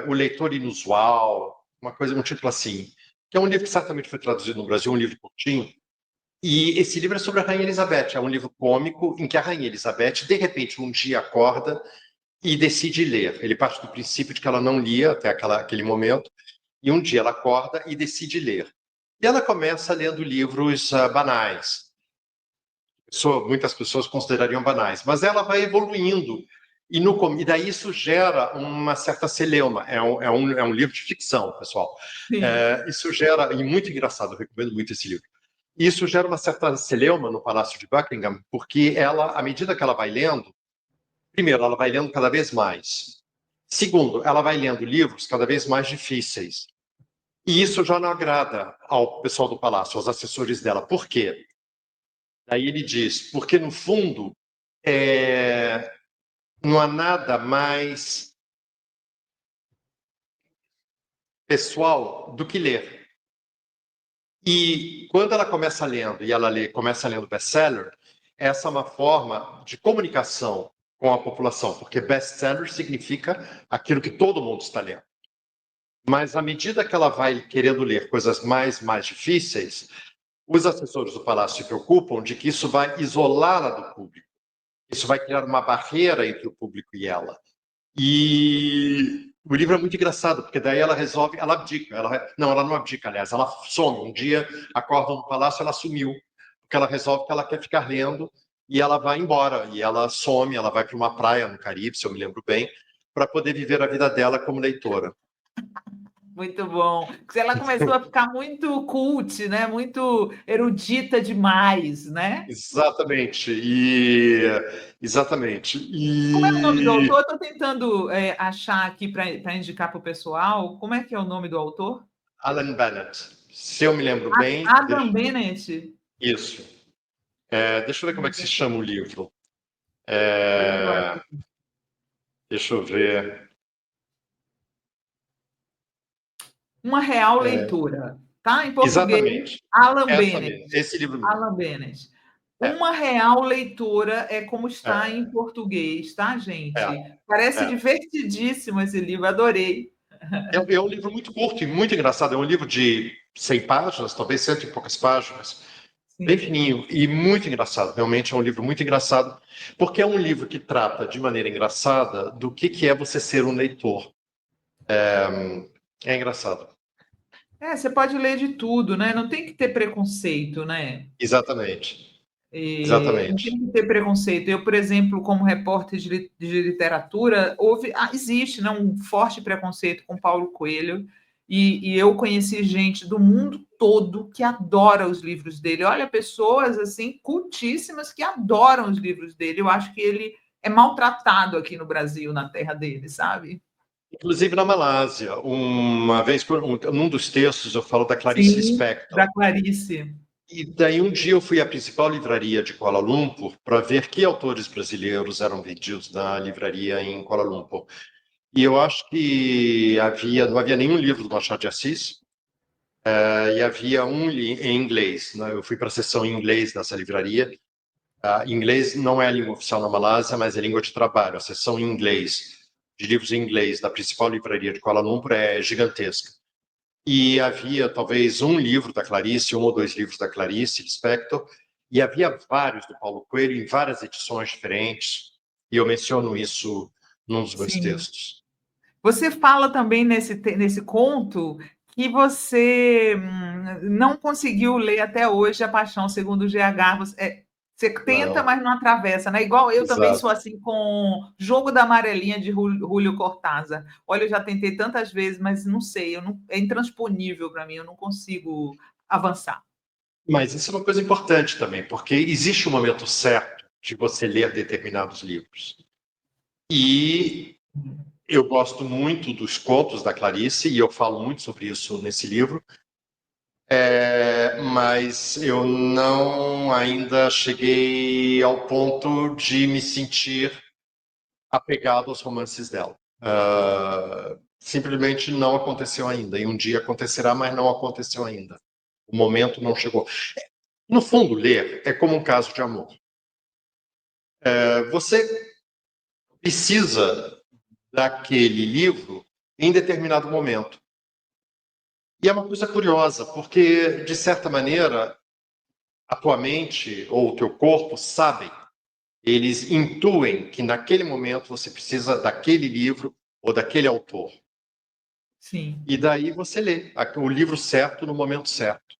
O Leitor Inusual, um título assim, que é um livro que certamente foi traduzido no Brasil, um livro curtinho. E esse livro é sobre a Rainha Elizabeth, é um livro cômico em que a Rainha Elizabeth, de repente, um dia acorda e decide ler. Ele parte do princípio de que ela não lia até aquele momento, e um dia ela acorda e decide ler. E ela começa lendo livros banais. Muitas pessoas considerariam banais, mas ela vai evoluindo. E daí isso gera uma certa celeuma. É um livro de ficção, pessoal. Isso gera, e muito engraçado, eu recomendo muito esse livro. Isso gera uma certa celeuma no Palácio de Buckingham, porque ela, à medida que ela vai lendo, primeiro, ela vai lendo cada vez mais. Segundo, ela vai lendo livros cada vez mais difíceis. E isso já não agrada ao pessoal do palácio, aos assessores dela. Por quê? Aí ele diz, porque no fundo não há nada mais pessoal do que ler. E quando ela começa lendo, e começa lendo best-seller, essa é uma forma de comunicação com a população, porque best-seller significa aquilo que todo mundo está lendo. Mas à medida que ela vai querendo ler coisas mais difíceis, os assessores do palácio se preocupam de que isso vai isolá-la do público. Isso vai criar uma barreira entre o público e ela. E o livro é muito engraçado, porque daí ela resolve, ela abdica. Ela não abdica, aliás, ela some. Um dia, acorda no palácio, ela sumiu. Porque ela resolve que ela quer ficar lendo e ela vai embora. E ela some, ela vai para uma praia no Caribe, se eu me lembro bem, para poder viver a vida dela como leitora. Muito bom. Porque ela começou a ficar muito cult, né? Muito erudita demais, né? Exatamente. Exatamente. Como é o nome do autor? Estou tentando achar aqui para indicar para o pessoal. Como é que é o nome do autor? Alan Bennett. Se eu me lembro bem. Adam Bennett. Isso. Deixa eu ver como é que se chama o livro. Deixa eu ver. Uma Real Leitura. Tá? Em português, Exatamente. Alan Bennett. Esse livro mesmo. Alan Bennett. Uma Real Leitura é como está em português, tá, gente? Parece divertidíssimo esse livro, adorei. É um livro muito curto e muito engraçado. É um livro de 100 páginas, talvez 100 e poucas páginas. Sim. Bem fininho e muito engraçado. Realmente é um livro muito engraçado, porque é um livro que trata de maneira engraçada do que é você ser um leitor. É engraçado. Você pode ler de tudo, né? Não tem que ter preconceito, né? Exatamente. Não tem que ter preconceito. Eu, por exemplo, como repórter de literatura, existe, né, um forte preconceito com Paulo Coelho, e eu conheci gente do mundo todo que adora os livros dele. Olha, pessoas assim cultíssimas que adoram os livros dele. Eu acho que ele é maltratado aqui no Brasil, na terra dele, sabe? Inclusive na Malásia, uma vez, num dos textos, eu falo da Clarice Lispector. Da Clarice. E daí um dia eu fui à principal livraria de Kuala Lumpur para ver que autores brasileiros eram vendidos na livraria em Kuala Lumpur. E eu acho que não havia nenhum livro do Machado de Assis, e havia um em inglês. Né? Eu fui para a seção em inglês dessa livraria. Inglês não é a língua oficial na Malásia, mas é a língua de trabalho. A seção em inglês, de livros em inglês da principal livraria de Kuala Lumpur é gigantesca. E havia talvez um livro da Clarice, um ou dois livros da Clarice Lispector, e havia vários do Paulo Coelho em várias edições diferentes, e eu menciono isso num dos meus textos. Você fala também nesse conto que você não conseguiu ler até hoje A Paixão Segundo o GH. Você tenta, mas não atravessa, né? Igual eu também sou assim com Jogo da Amarelinha de Júlio Cortázar. Olha, eu já tentei tantas vezes, mas não sei, é intransponível para mim, eu não consigo avançar. Mas isso é uma coisa importante também, porque existe um momento certo de você ler determinados livros. E eu gosto muito dos contos da Clarice, e eu falo muito sobre isso nesse livro, mas eu não ainda cheguei ao ponto de me sentir apegado aos romances dela. Simplesmente não aconteceu ainda. E um dia acontecerá, mas não aconteceu ainda. O momento não chegou. No fundo, ler é como um caso de amor. Você precisa daquele livro em determinado momento. E é uma coisa curiosa, porque, de certa maneira, a tua mente ou o teu corpo sabem, eles intuem que naquele momento você precisa daquele livro ou daquele autor. Sim. E daí você lê o livro certo no momento certo.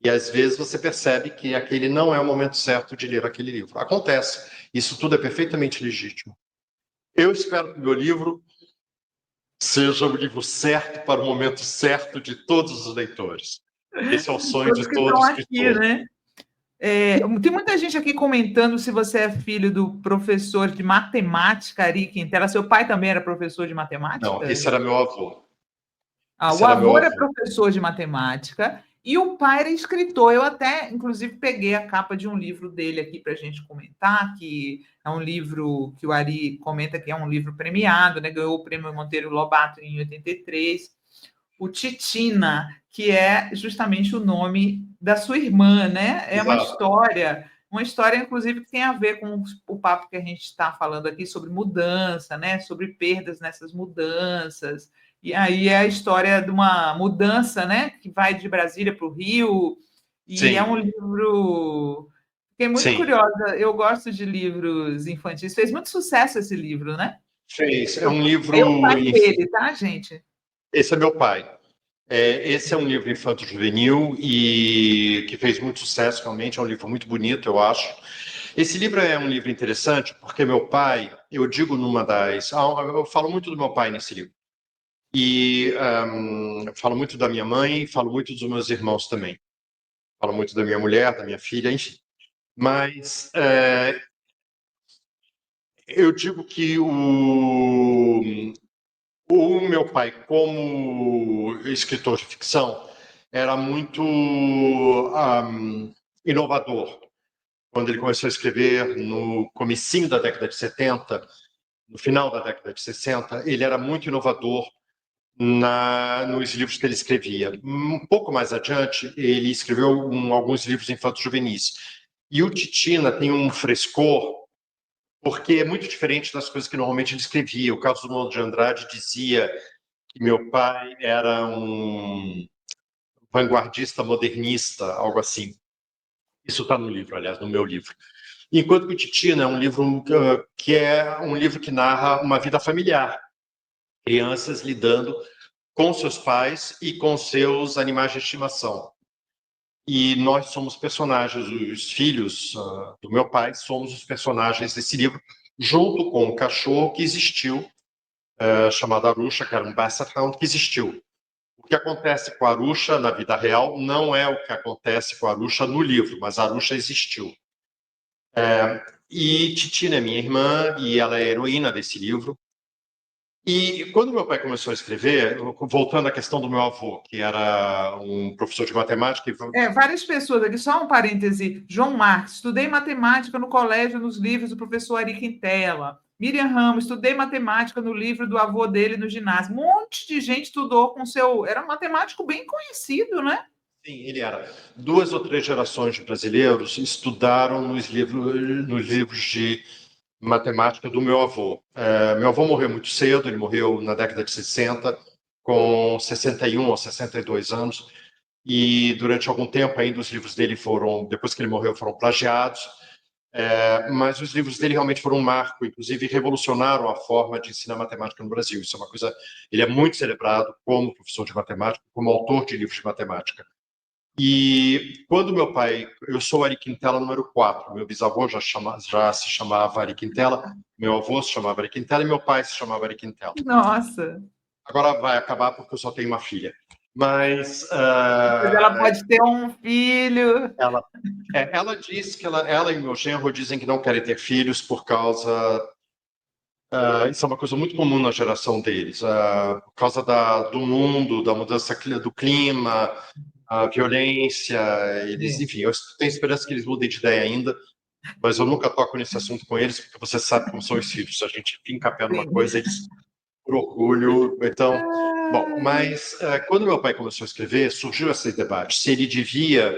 E às vezes você percebe que aquele não é o momento certo de ler aquele livro. Acontece. Isso tudo é perfeitamente legítimo. Eu espero que o meu livro seja o livro certo para o momento certo de todos os leitores. Esse é o sonho Todos de que todo estão aqui, escritor. né? Tem muita gente aqui comentando se você é filho do professor de matemática Ari Quintela. Seu pai também era professor de Não, matemática? esse era meu avô. O Esse era meu avô era avô. professor de matemática e o pai era escritor. Eu até, inclusive, peguei a capa de um livro dele aqui para a gente comentar, que é um livro que o Ari comenta que é um livro premiado, né? Ganhou o prêmio Monteiro Lobato em 83. O Titina, que é justamente o nome da sua irmã, né? É Exato. uma história, inclusive, que tem a ver com o papo que a gente está falando aqui sobre mudança, né? Sobre perdas nessas mudanças. E aí é a história de uma mudança, né? Que vai de Brasília para o Rio. E é um Sim, livro. Fiquei muito sim. curiosa. Eu gosto de livros infantis. Fez muito sucesso esse livro, né? Fez. É um É o livro. pai dele, tá, gente? Esse é meu pai. Esse é um livro infanto-juvenil e que fez muito sucesso, realmente. É um livro muito bonito, eu acho. Esse livro é um livro interessante porque meu pai, eu digo numa das. Eu falo muito do meu pai nesse livro. E falo muito da minha mãe, falo muito dos meus irmãos também. Falo muito da minha mulher, da minha filha, enfim. Mas eu digo que o meu pai, como escritor de ficção, era muito inovador. Quando ele começou a escrever no comecinho da década de 70, no final da década de 60, ele era muito inovador nos livros que ele escrevia. Um pouco mais adiante, ele escreveu alguns livros infanto-juvenis. E o Titina tem um frescor, porque é muito diferente das coisas que normalmente ele escrevia. O Carlos Drummond de Andrade dizia que meu pai era um vanguardista modernista, algo assim. Isso está no livro, aliás, no meu livro. Enquanto que o Titina é um livro que é um livro que narra uma vida familiar, crianças lidando com seus pais e com seus animais de estimação. E nós somos personagens, os filhos do meu pai, somos os personagens desse livro, junto com um cachorro que existiu, chamado Arusha, que era um Basset Hound, que existiu. O que acontece com a Arusha na vida real não é o que acontece com a Arusha no livro, mas a Arusha existiu. E Titina é minha irmã e ela é a heroína desse livro. E quando meu pai começou a escrever, voltando à questão do meu avô, que era um professor de matemática. Várias pessoas aqui, só um parêntese. João Marques, estudei matemática no colégio, nos livros do professor Ari Quintela. Miriam Ramos, estudei matemática no livro do avô dele no ginásio. Um monte de gente estudou com seu. Era um matemático bem conhecido, né? Sim, ele era. 2 ou 3 gerações de brasileiros estudaram nos livros de matemática do meu avô. Meu avô morreu muito cedo, ele morreu na década de 60, com 61 ou 62 anos. E durante algum tempo ainda os livros dele foram, depois que ele morreu, foram plagiados. Mas os livros dele realmente foram um marco, inclusive revolucionaram a forma de ensinar matemática no Brasil. Isso é uma coisa. Ele é muito celebrado como professor de matemática, como autor de livros de matemática. E quando meu pai, eu sou Ari Quintela número 4, meu bisavô já se chamava Ari Quintela, meu avô se chamava Ari Quintela e meu pai se chamava Ari Quintela. Nossa! Agora vai acabar porque eu só tenho uma filha. Mas Depois ela pode ter um filho. ela, ela diz que ela e meu genro dizem que não querem ter filhos por causa. Isso é uma coisa muito comum na geração deles, por causa do mundo, da mudança do clima, a violência. Eles, É. enfim, eu tenho esperança que eles mudem de ideia ainda, mas eu nunca toco nesse assunto com eles, porque você sabe como são os filhos. Se a gente finca a pé numa Sim. coisa, eles por orgulho. Então, bom, Ai, mas quando meu pai começou a escrever, surgiu esse debate se ele devia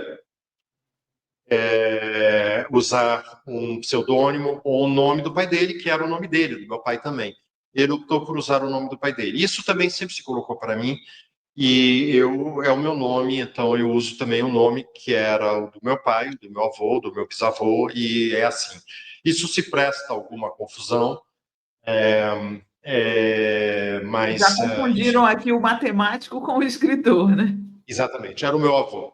usar um pseudônimo ou o nome do pai dele, que era o nome dele, do meu pai também. Ele optou por usar o nome do pai dele. Isso também sempre se colocou para mim, e é o meu nome, então eu uso também o nome que era o do meu pai, do meu avô, do meu bisavô, e é assim. Isso se presta a alguma confusão, já mas, confundiram enfim. aqui o matemático com o escritor, né? Exatamente, era o meu avô.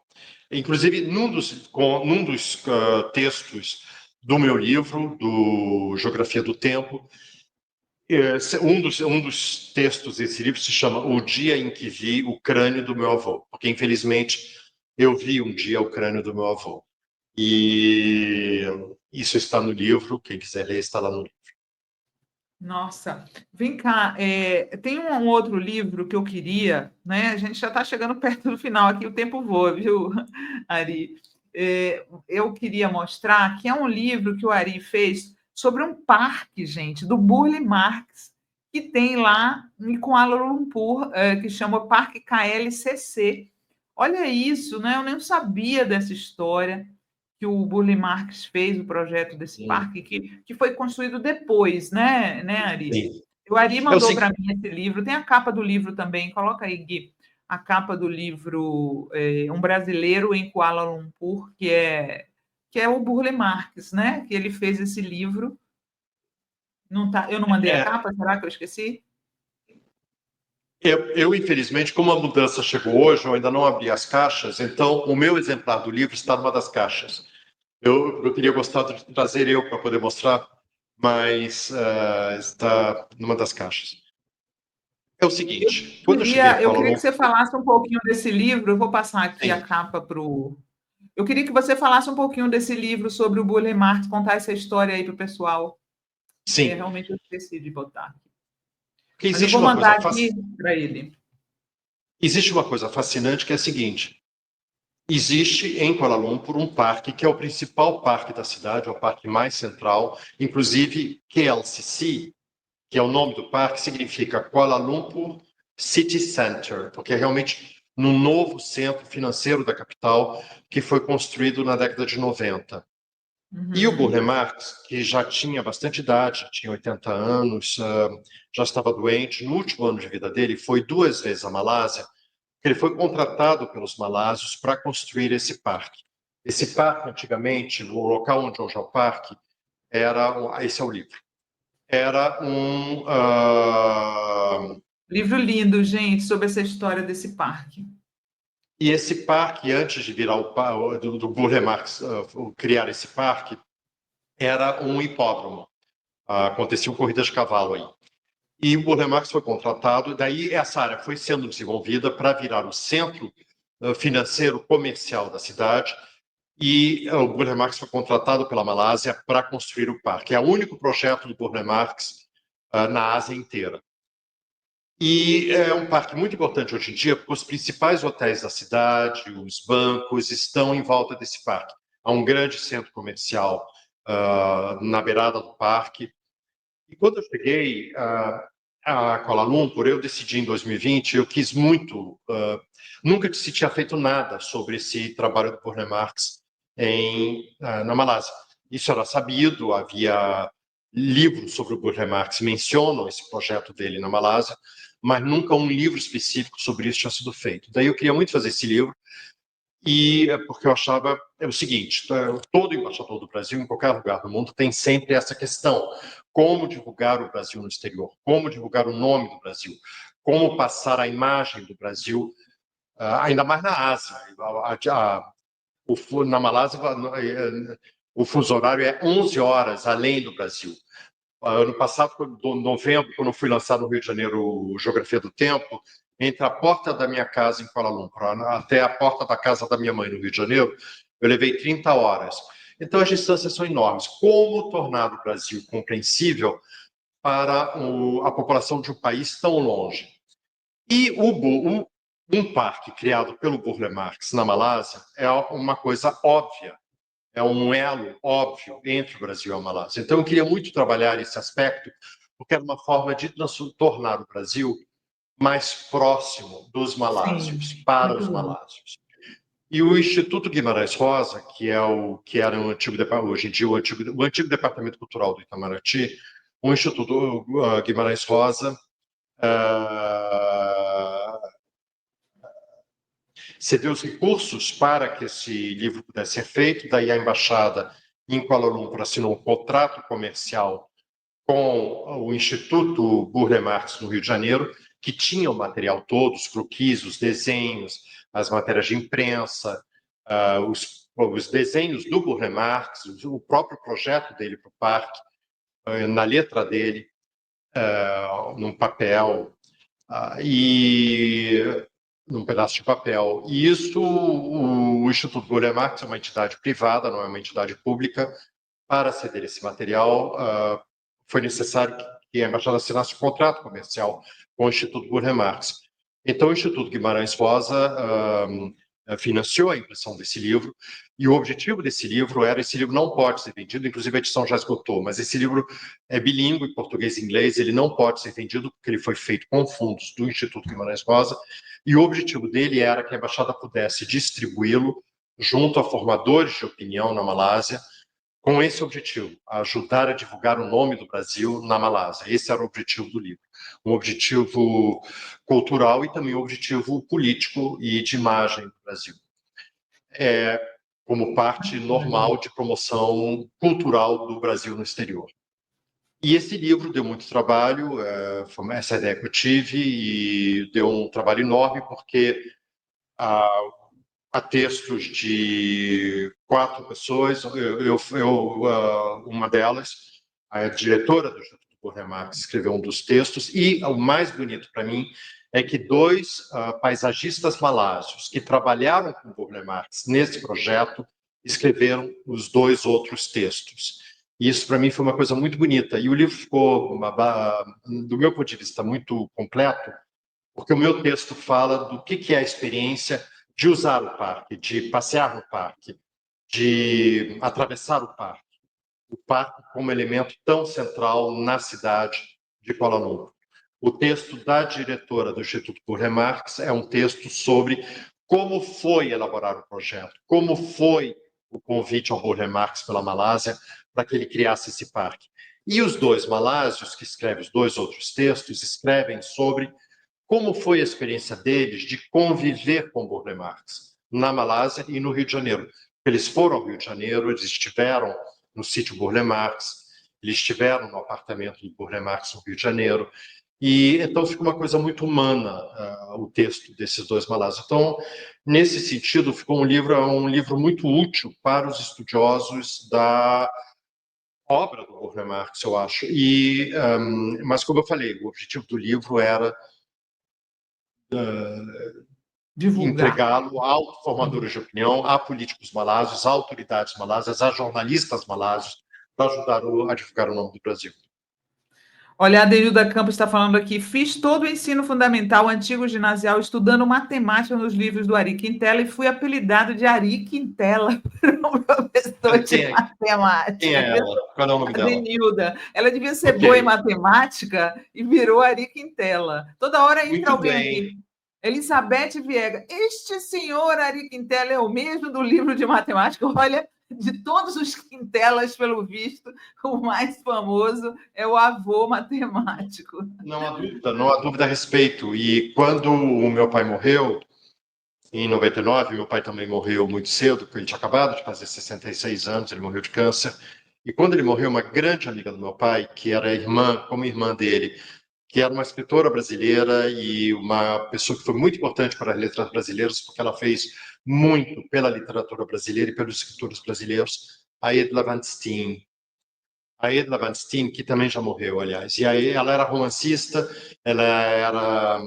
Inclusive, num dos textos do meu livro, do Geografia do Tempo, um dos textos desse livro se chama O Dia em que Vi o Crânio do Meu Avô, porque, infelizmente, eu vi um dia o crânio do meu avô. E isso está no livro, quem quiser ler está lá no livro. Nossa, vem cá, tem um outro livro que eu queria, né? A gente já está chegando perto do final aqui, o tempo voa, viu, Ari? Eu queria mostrar que é um livro que o Ari fez sobre um parque, gente, do Burle Marx, que tem lá em Kuala Lumpur, que chama Parque KLCC. Olha isso, né? Eu nem sabia dessa história que o Burle Marx fez o projeto desse Sim, parque, que foi construído depois, né, Ari? sim. O Ari É o mandou para seguinte, mim esse livro, tem a capa do livro também, coloca aí, Gui, a capa do livro Um Brasileiro em Kuala Lumpur, que é o Burle Marx, né? Que ele fez esse livro. Não tá, eu não mandei a é, capa, será que eu esqueci? infelizmente, como a mudança chegou hoje, eu ainda não abri as caixas, então o meu exemplar do livro está numa das caixas. Eu teria gostado de trazer eu para poder mostrar, mas está numa das caixas. É o seguinte, quando eu cheguei a Eu Kuala queria que Lumpur, você falasse um pouquinho desse livro. Eu vou passar aqui a sim, capa para o. Eu queria que você falasse um pouquinho desse livro sobre o Burle Marx, contar essa história aí para o pessoal. sim, Realmente eu esqueci de botar. porque Mas eu existe vou uma mandar coisa, aqui para ele. existe uma coisa fascinante que é a seguinte, existe em Kuala Lumpur um parque que é o principal parque da cidade, é o parque mais central, inclusive KLCC, que é o nome do parque, significa Kuala Lumpur City Center, porque é realmente no novo centro financeiro da capital que foi construído na década de 90. E o Burle Uhum. Marx, que já tinha bastante idade, tinha 80 anos, já estava doente, no último ano de vida dele, foi 2 vezes à Malásia, ele foi contratado pelos malásios para construir esse parque. Esse parque, antigamente, no local onde hoje é o parque, esse é o livro, era Livro lindo, gente, sobre essa história desse parque. e esse parque, antes de virar do Burle Marx criar esse parque, era um hipódromo. Aconteciam corridas de cavalo aí. E o Burle Marx foi contratado, daí essa área foi sendo desenvolvida para virar o centro financeiro comercial da cidade, e o Burle Marx foi contratado pela Malásia para construir o parque. É o único projeto do Burle Marx na Ásia inteira. E é um parque muito importante hoje em dia, porque os principais hotéis da cidade, os bancos, estão em volta desse parque. Há um grande centro comercial na beirada do parque. E quando eu cheguei a Kuala Lumpur, eu decidi em 2020, eu quis muito, nunca se tinha feito nada sobre esse trabalho do Burle Marx na Malásia. Isso era sabido, havia livros sobre o Burle Marx mencionam esse projeto dele na Malásia, mas nunca um livro específico sobre isso tinha sido feito. Daí eu queria muito fazer esse livro, e porque eu achava o seguinte, todo embaixador do Brasil, em qualquer lugar do mundo, tem sempre essa questão: como divulgar o Brasil no exterior, como divulgar o nome do Brasil, como passar a imagem do Brasil, ainda mais na Ásia. Na Malásia, o fuso horário é 11 horas além do Brasil. Ano passado, em novembro, quando eu fui lançar no Rio de Janeiro Geografia do Tempo, entre a porta da minha casa em Kuala Lumpur até a porta da casa da minha mãe no Rio de Janeiro, eu levei 30 horas. Então, as distâncias são enormes. Como tornar o Brasil compreensível para a população de um país tão longe? E um parque criado pelo Burle Marx na Malásia é uma coisa óbvia, é um elo óbvio entre o Brasil e a Malásia. Então, eu queria muito trabalhar esse aspecto, porque era uma forma de tornar o Brasil mais próximo dos malásios, Sim, para muito os bom. malásios. E o Instituto Guimarães Rosa, que era um antigo, hoje em dia o antigo Departamento Cultural do Itamaraty, o Instituto Guimarães Rosa cedeu os recursos para que esse livro pudesse ser feito, daí a embaixada em Kuala Lumpur assinou um contrato comercial com o Instituto Burle Marx no Rio de Janeiro, que tinha o material todo, os croquis, os desenhos, as matérias de imprensa, os desenhos do Burle Marx, o próprio projeto dele para o parque, na letra dele, num papel, e num pedaço de papel. E isso, o Instituto Burle Marx é uma entidade privada, não é uma entidade pública. Para ceder esse material, foi necessário que a embaixada assinasse um contrato comercial com o Instituto Burle Marx. Então, o Instituto Guimarães Rosa financiou a impressão desse livro, e o objetivo desse livro era: esse livro não pode ser vendido, inclusive a edição já esgotou, mas esse livro é bilíngue, português e inglês, ele não pode ser vendido porque ele foi feito com fundos do Instituto Guimarães Rosa, e o objetivo dele era que a embaixada pudesse distribuí-lo junto a formadores de opinião na Malásia, com esse objetivo, ajudar a divulgar o nome do Brasil na Malásia. Esse era o objetivo do livro. Um objetivo cultural e também um objetivo político e de imagem do Brasil. Como parte normal de promoção cultural do Brasil no exterior. E esse livro deu muito trabalho, foi essa ideia que eu tive, e deu um trabalho enorme, porque há textos de 4 pessoas, uma delas, a diretora do Instituto Burle Marx, escreveu um dos textos, e o mais bonito para mim é que 2 paisagistas malásios que trabalharam com Burle Marx nesse projeto escreveram os 2 outros textos. E isso para mim foi uma coisa muito bonita, e o livro ficou, do meu ponto de vista, muito completo, porque o meu texto fala do que é a experiência de usar o parque, de passear no parque, de atravessar o parque como elemento tão central na cidade de Kuala Lumpur. O texto da diretora do Instituto Burle Marx é um texto sobre como foi elaborar o projeto, como foi o convite ao Burle Marx pela Malásia para que ele criasse esse parque. E os 2 malásios que escrevem os 2 outros textos escrevem sobre como foi a experiência deles de conviver com Burle Marx na Malásia e no Rio de Janeiro. Eles foram ao Rio de Janeiro, eles estiveram no sítio Burle Marx, eles estiveram no apartamento do Burle Marx no Rio de Janeiro, e então fica uma coisa muito humana o texto desses 2 malásios. Então, nesse sentido, ficou um livro muito útil para os estudiosos da obra do Burle Marx, eu acho. Mas, como eu falei, o objetivo do livro era Divulgar. entregá-lo a formadores de opinião, a políticos malásios, a autoridades malásias, a jornalistas malásios, para ajudar a divulgar o nome do Brasil. Olha, a Denilda Campos está falando aqui. Fiz todo o ensino fundamental, antigo ginasial, estudando matemática nos livros do Ari Quintela e fui apelidado de Ari Quintela por um professor de Quem matemática. é ela? Qual é o nome A dela? Denilda. Ela devia ser Ok. boa em matemática e virou Ari Quintela. Toda hora entra Muito alguém bem. aqui. Elizabeth Viega. Este senhor Ari Quintela é o mesmo do livro de matemática. Olha, de todos os Quintelas, pelo visto, o mais famoso é o avô matemático. Não há dúvida a respeito. E quando o meu pai morreu, em 99, meu pai também morreu muito cedo, porque ele tinha acabado de fazer 66 anos, ele morreu de câncer. E quando ele morreu, uma grande amiga do meu pai, que era irmã, como irmã dele, que era uma escritora brasileira e uma pessoa que foi muito importante para as letras brasileiras, porque ela fez muito pela literatura brasileira e pelos escritores brasileiros, a Edla Van Steen. A Edla Van Steen, que também já morreu, aliás. E aí ela era romancista, ela era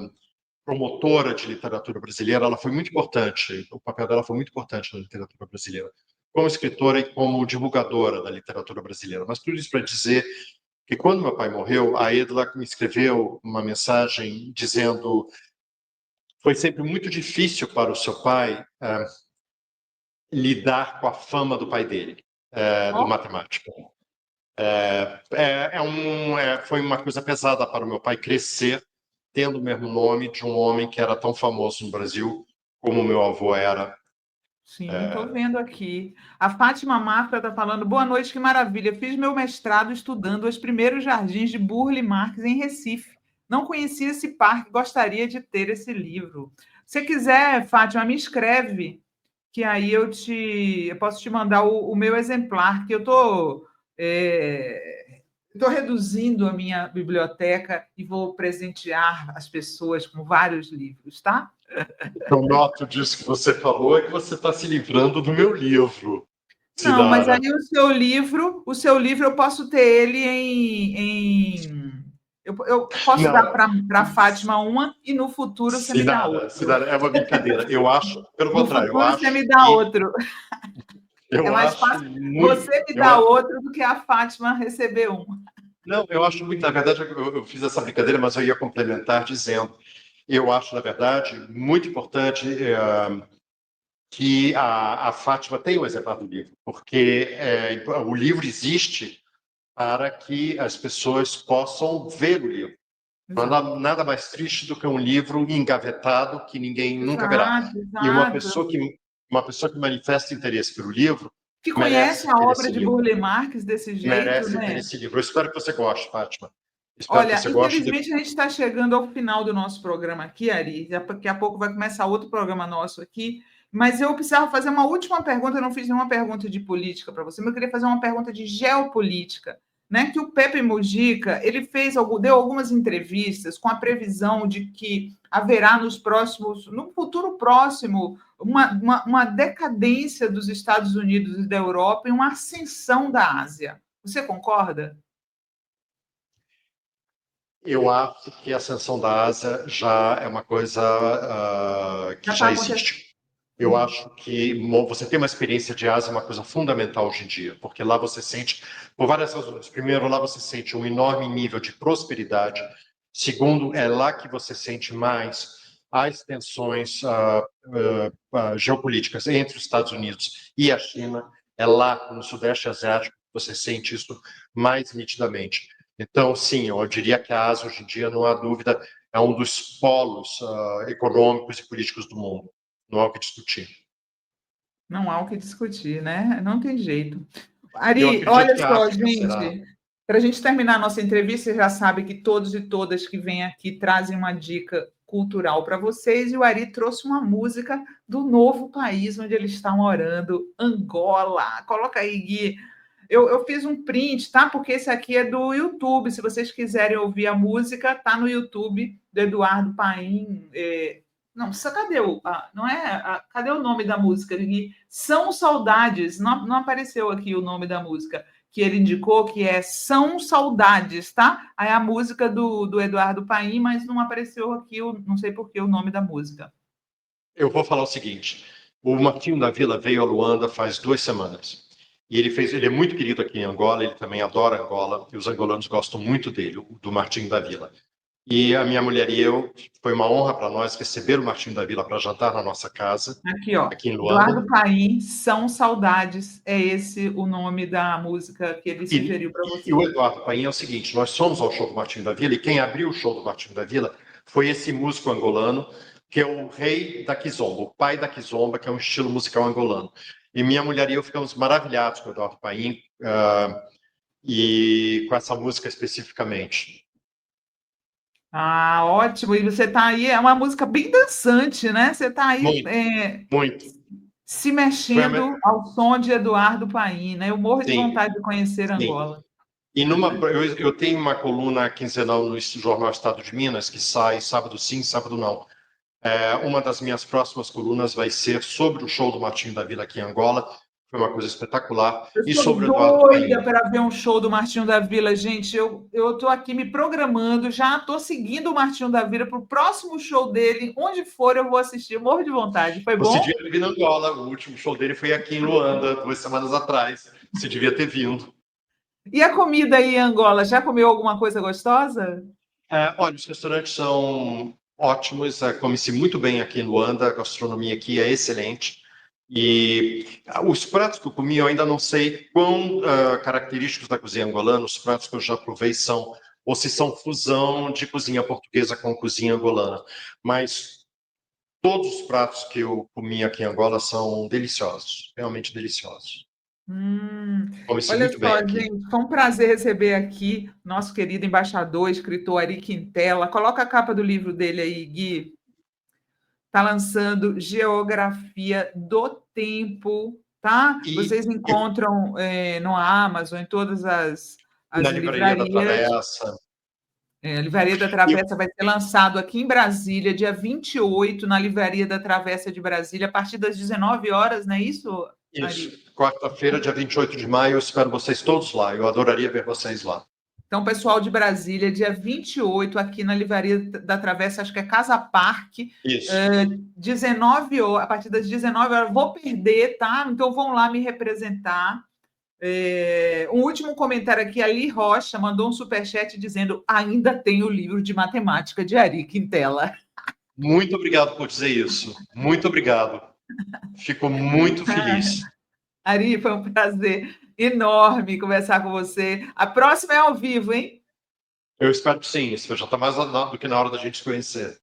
promotora de literatura brasileira, ela foi muito importante, o papel dela foi muito importante na literatura brasileira, como escritora e como divulgadora da literatura brasileira. Mas tudo isso para dizer que quando meu pai morreu, a Edla me escreveu uma mensagem dizendo: foi sempre muito difícil para o seu pai lidar com a fama do pai dele, do Ó, matemático. Foi uma coisa pesada para o meu pai crescer tendo o mesmo nome de um homem que era tão famoso no Brasil como o meu avô era. sim, estou vendo aqui. A Fátima Mafra está falando: boa noite, que maravilha. Fiz meu mestrado estudando os primeiros jardins de Burle Marx em Recife. Não conhecia esse parque, gostaria de ter esse livro. Se quiser, Fátima, me escreve, que aí eu posso te mandar o meu exemplar, que eu estou reduzindo a minha biblioteca e vou presentear as pessoas com vários livros, tá? Eu noto disso que você falou é que você está se livrando do meu livro, Não, mas aí Sinara. o seu livro eu posso ter ele eu posso dar Não, para a Fátima uma e no futuro você me dá outro. Sinara, é uma brincadeira. Eu acho, pelo No contrário, futuro você me dá outro. É eu mais acho fácil muito, você me dar outro do que a Fátima receber um. não, eu acho muito, na verdade, eu fiz essa brincadeira, mas eu ia complementar dizendo, eu acho, na verdade, muito importante que a Fátima tenha o exemplar do livro, porque o livro existe para que as pessoas possam ver o livro. Não há Exato, nada mais triste do que um livro engavetado que ninguém nunca verá. exato, E exato. uma pessoa que manifesta interesse pelo livro Que conhece merece a ter obra esse de livro. Burle Marx desse jeito, Merece ter né? esse livro. Eu espero que você goste, Fátima. Espero que Olha, você goste. infelizmente a gente está chegando ao final do nosso programa aqui, Ari. Daqui a pouco vai começar outro programa nosso aqui. Mas eu precisava fazer uma última pergunta. Eu não fiz nenhuma pergunta de política para você, mas eu queria fazer uma pergunta de geopolítica. Né? Que o Pepe Mujica ele deu algumas entrevistas com a previsão de que haverá no futuro próximo, uma decadência dos Estados Unidos e da Europa e uma ascensão da Ásia. Você concorda? Eu acho que a ascensão da Ásia já é uma coisa que Já está já acontecendo. existe. Eu acho que você ter uma experiência de Ásia é uma coisa fundamental hoje em dia, porque lá você sente, por várias razões. Primeiro, lá você sente um enorme nível de prosperidade. Segundo, é lá que você sente mais as tensões geopolíticas entre os Estados Unidos e a China. É lá, no Sudeste Asiático, que você sente isso mais nitidamente. Então, sim, eu diria que a Ásia, hoje em dia, não há dúvida, é um dos polos econômicos e políticos do mundo. Não há o que discutir. Não há o que discutir, né? Não tem jeito. Eu Ari, acredito olha que a só, África será. gente, para a gente terminar a nossa entrevista, você já sabe que todos e todas que vêm aqui trazem uma dica cultural para vocês, e o Ari trouxe uma música do novo país onde ele está morando, Angola. Coloca aí, Gui. Eu fiz um print, tá? Porque esse aqui é do YouTube. Se vocês quiserem ouvir a música, tá no YouTube do Eduardo Paim. Não, cadê não é? Cadê o nome da música? São Saudades. Não, não apareceu aqui o nome da música que ele indicou, que é São Saudades, tá? Aí a música do Eduardo Paim, mas não apareceu aqui, não sei por que o nome da música. Eu vou falar o seguinte: o Martinho da Vila veio a Luanda faz 2 semanas. E ele é muito querido aqui em Angola, ele também adora Angola, e os angolanos gostam muito dele, do Martinho da Vila. E a minha mulher e eu, foi uma honra para nós receber o Martinho da Vila para jantar na nossa casa, Aqui, ó. aqui em Luanda. Eduardo Paim, São Saudades. É esse o nome da música que ele sugeriu para E o você. Eduardo Paim é o seguinte: nós fomos ao show do Martinho da Vila, e quem abriu o show do Martinho da Vila foi esse músico angolano, que é o rei da Kizomba, o pai da Kizomba, que é um estilo musical angolano. E minha mulher e eu ficamos maravilhados com o Eduardo Paim e com essa música especificamente. Ah, ótimo. E você está aí, é uma música bem dançante, né? Você está aí Muito, muito. se Foi a mexendo me... ao som de Eduardo Paim, né? Eu morro de Sim, vontade de conhecer sim. Angola. E eu tenho uma coluna quinzenal no Jornal Estado de Minas, que sai sábado sim, sábado não. Uma das minhas próximas colunas vai ser sobre o show do Martinho da Vila aqui em Angola, foi uma coisa espetacular. Eu E sou sobre o Eduardo doida Paim. para ver um show do Martinho da Vila, gente. Eu estou aqui me programando, já estou seguindo o Martinho da Vila para o próximo show dele. Onde for, eu vou assistir. Eu morro de vontade. Foi Você bom? devia ter vindo em Angola, o último show dele foi aqui em Luanda, 2 semanas atrás. Você devia ter vindo. E a comida aí em Angola? Já comeu alguma coisa gostosa? Olha, os restaurantes são ótimos, come-se muito bem aqui em Luanda, a gastronomia aqui é excelente. E os pratos que eu comi, eu ainda não sei quão característicos da cozinha angolana, os pratos que eu já provei são, ou se são fusão de cozinha portuguesa com cozinha angolana. Mas todos os pratos que eu comi aqui em Angola são deliciosos, realmente deliciosos. Hum, Come-se olha muito bem só, aqui. gente, foi um prazer receber aqui nosso querido embaixador, escritor Ari Quintela. Coloca a capa do livro dele aí, Gui. Está lançando Geografia do Tempo, tá? E, Vocês e encontram no Amazon, em todas as na Livraria da livrarias. Travessa. A Livraria da E Travessa vai ser lançado aqui em Brasília, dia 28, na Livraria da Travessa de Brasília, a partir das 19 horas, não é isso, isso, Ari? quarta-feira, dia 28 de maio, eu espero vocês todos lá. Eu adoraria ver vocês lá. Então, pessoal de Brasília, dia 28, aqui na Livraria da Travessa, acho que é Casa Parque, Isso. 19 horas, a partir das 19 horas, vou perder, tá? Então vão lá me representar. Um último comentário aqui, Ali Rocha mandou um superchat dizendo: ainda tem o livro de matemática de Ari Quintela. Muito obrigado por dizer isso. Muito obrigado. Fico muito feliz. Ari, foi um prazer enorme conversar com você. A próxima é ao vivo, hein? Eu espero que sim. Isso já está mais do que na hora da gente se conhecer.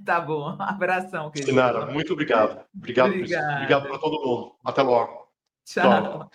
Tá bom. Abração, Sinara, querido. muito obrigado. Obrigado por isso. Obrigado Obrigada. para todo mundo. Até logo. Tchau. Tchau.